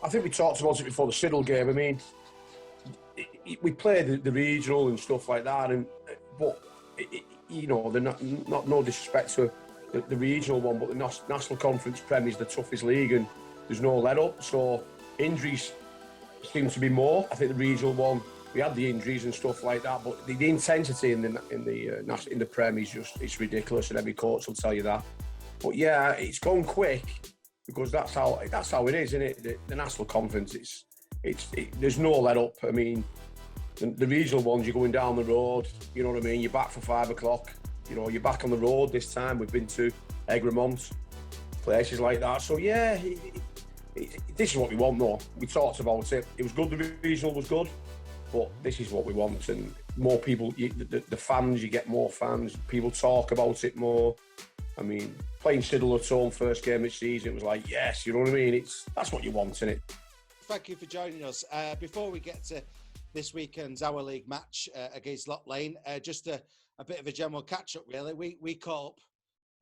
I think we talked about it before the Siddle game. I mean, we played the regional and stuff like that, but they're not no disrespect to the regional one, but the National Conference Prem is the toughest league, and there's no let up. So injuries seem to be more. I think the regional one, we had the injuries and stuff like that, but the intensity in the Prem is it's ridiculous, and every coach will tell you that. But yeah, it's gone quick because that's how it is, isn't it? The National Conference, there's no let up. I mean, the regional ones, you're going down the road, you know what I mean? You're back for 5 o'clock. You know, you're back on the road this time. We've been to Egremont, places like that. So yeah, this is what we want, though. We talked about it. It was good. The regional was good, but this is what we want. And more people, the fans, you get more fans. People talk about it more. I mean, playing Siddle at home first game of the season, it was like, yes, you know what I mean? That's what you want, isn't it? Thank you for joining us. Before we get to this weekend's Our League match against Loch Lane, just a bit of a general catch-up, really. We caught up,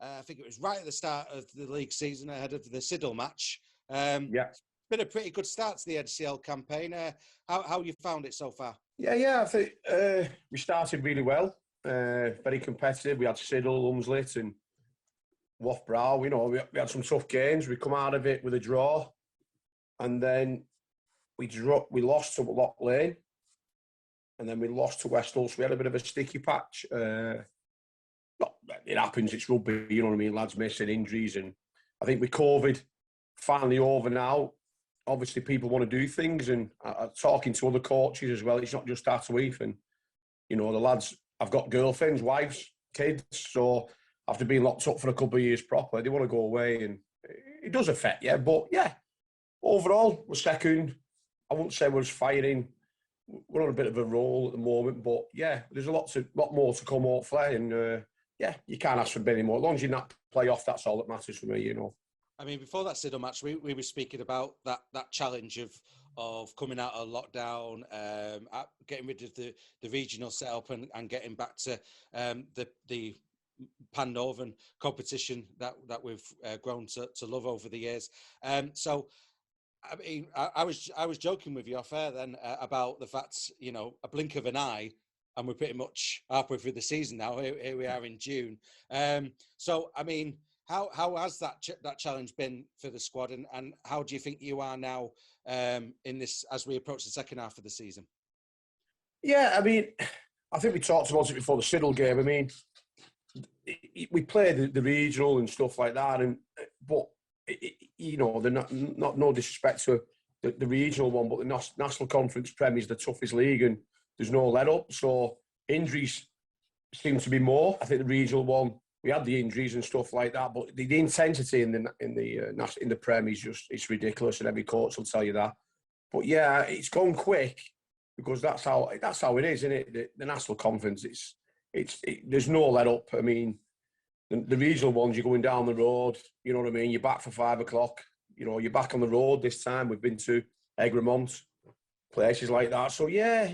I think it was right at the start of the league season, ahead of the Siddle match. Yeah. It's been a pretty good start to the NCL campaign. How you found it so far? Yeah, I think we started really well. Very competitive. We had Siddle, Umslit and Loughborough. You know, we had some tough games. We come out of it with a draw, and then we lost to Loch Lane, and then we lost to West Hull. So we had a bit of a sticky patch. It happens. It's rugby. You know what I mean? Lads missing, injuries, and I think with COVID finally over now, obviously people want to do things, and talking to other coaches as well. It's not just Thatto Heath, and you know the lads have got girlfriends, wives, kids, so after being locked up for a couple of years properly, they want to go away, and it does affect you. But yeah, overall, we're second. I wouldn't say we're firing. We're on a bit of a roll at the moment, but yeah, there's a lot more to come, hopefully, and yeah, you can't ask for any more. As long as you're not playoff, that's all that matters for me, you know. I mean, before that Siddle match, we were speaking about that challenge of coming out of lockdown, getting rid of the regional setup and getting back to the Pan-Northern competition that we've grown to love over the years. So, I mean, I was joking with you off air then about the fact, you know, a blink of an eye, and we're pretty much halfway through the season now. Here we are in June. So, I mean, how has that challenge been for the squad, and how do you think you are now in this as we approach the second half of the season? Yeah, I mean, I think we talked about it before the Siddle game. I mean, we played the regional and stuff like that, but you know, they're not no disrespect to the regional one, but the National Conference Prem is the toughest league, and there's no let up. So injuries seem to be more. I think the regional one, we had the injuries and stuff like that, but the intensity in the Prem is it's ridiculous, and every coach will tell you that. But yeah, it's gone quick because that's how it is, isn't it? The National Conference, there's no let up. I mean, the regional ones, you're going down the road, you know what I mean? You're back for 5 o'clock. You know, you're back on the road this time. We've been to Egremont, places like that. So yeah,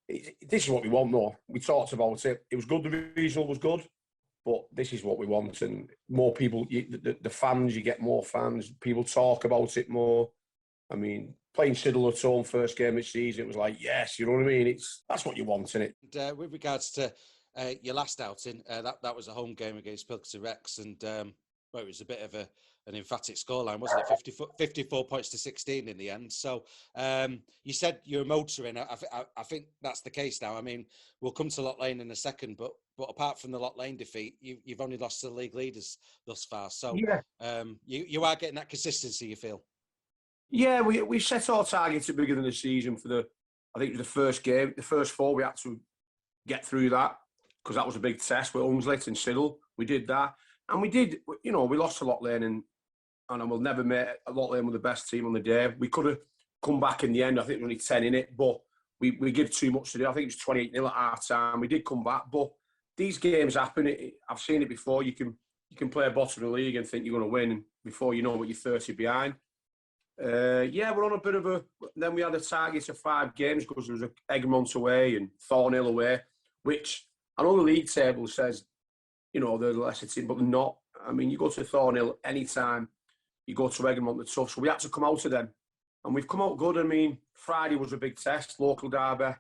this is what we want, though. We talked about it. It was good. The regional was good, but this is what we want. And more people, the fans, you get more fans. People talk about it more. I mean, playing Siddle at home first game of the season, it was like, yes, you know what I mean? That's what you want, isn't it? And, with regards to your last outing, that was a home game against Pilkington Rex, and well, it was a bit of an emphatic scoreline, wasn't it? 54 points to 16 in the end. So you said you're motoring. I think that's the case now. I mean, we'll come to Loch Lane in a second, but apart from the Loch Lane defeat, you've only lost to the league leaders thus far. So yeah. You are getting that consistency, you feel? Yeah, we set our targets at the beginning of the season for I think it was the first game, the first 4, we had to get through that because that was a big test with Umslit and Siddle. We did that. And we did, you know, we lost to Loch Lane, and I will never make Loch Lane with the best team on the day. We could have come back in the end. I think we only 10 in it, but we give too much to do. I think it was 28-0 at half time. We did come back, but these games happen. I've seen it before. You can play a bottom of the league and think you're going to win, and before you know what, you're 30 behind. Yeah, we're on a bit of a... Then we had a target of 5 games because there was Egremont away and Thornhill away, which I know the league table says, you know, they're the lesser team, but they're not. I mean, you go to Thornhill anytime, you go to Egmont, the tough. So we had to come out of them. And we've come out good. I mean, Friday was a big test, local derby.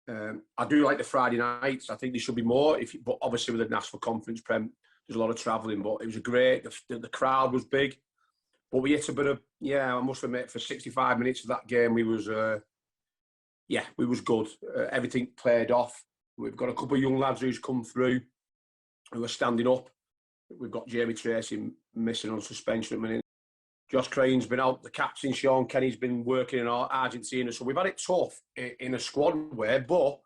I do like the Friday nights. I think there should be more. But obviously with the National Conference Prem, there's a lot of travelling. But it was the crowd was big. But we hit a bit of, I must admit, for 65 minutes of that game, we was good. Everything played off. We've got a couple of young lads who's come through, who are standing up. We've got Jamie Tracy missing on suspension at the minute. Josh Crane's been out. The captain, Sean Kenny's been working in Argentina. So we've had it tough in a squad way. But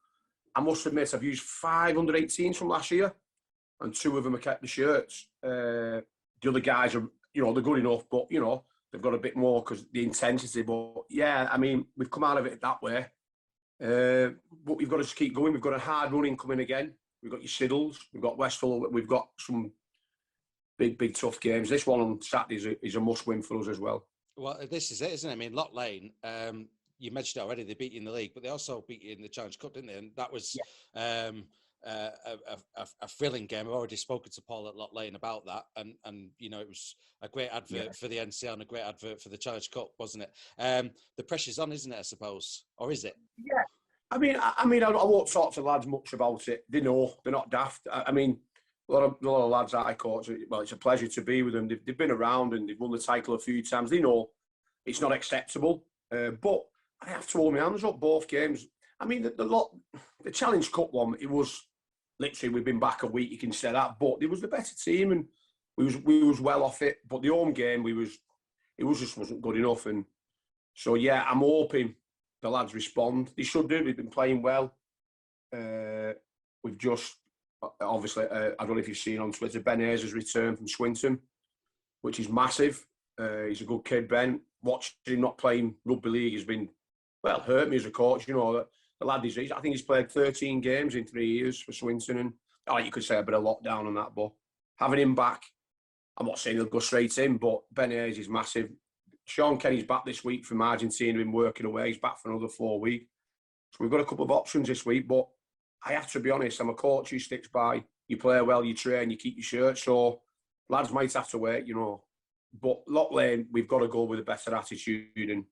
I must admit, I've used 5 under-18s from last year, and 2 of them have kept the shirts. The other guys are, they're good enough, but, they've got a bit more because the intensity. But, I mean, we've come out of it that way. But we've got to just keep going. We've got a hard running coming again. We've got your Siddles. We've got Westall. We've got some big, tough games. This one on Saturday is a must-win for us as well. Well, this is it, isn't it? I mean, Lock Lane, you mentioned it already, they beat you in the league, but they also beat you in the Challenge Cup, didn't they? And that was a thrilling game. I've already spoken to Paul at Lock Lane about that. And it was a great advert for the NCL and a great advert for the Challenge Cup, wasn't it? The pressure's on, isn't it, I suppose? Or is it? Yeah. I won't talk to lads much about it. They know. They're not daft. A lot of lads that I coach, well, it's a pleasure to be with them. They've been around and they've won the title a few times. They know it's not acceptable. But I have to hold my hands up both games. The Challenge Cup one, it was literally, we've been back a week, you can say that, but it was the better team and we was well off it. But the home game, it wasn't good enough. And so, I'm hoping the lads respond. They should do. They've been playing well. We've just, obviously, I don't know if you've seen on Twitter, Ben Hayes has returned from Swinton, which is massive. He's a good kid, Ben. Watching him not playing rugby league has been, hurt me as a coach. The lad I think he's played 13 games in 3 years for Swinton. And you could say a bit of lockdown on that, but having him back, I'm not saying he'll go straight in, but Ben Hayes is massive. Sean Kenny's back this week from Argentina, been working away. He's back for another 4 weeks. So we've got a couple of options this week, but I have to be honest, I'm a coach who sticks by. You play well, you train, you keep your shirt. So lads might have to wait, But Lock Lane, we've got to go with a better attitude. And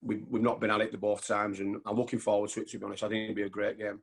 we've not been at it the both times. And I'm looking forward to it, to be honest. I think it'll be a great game.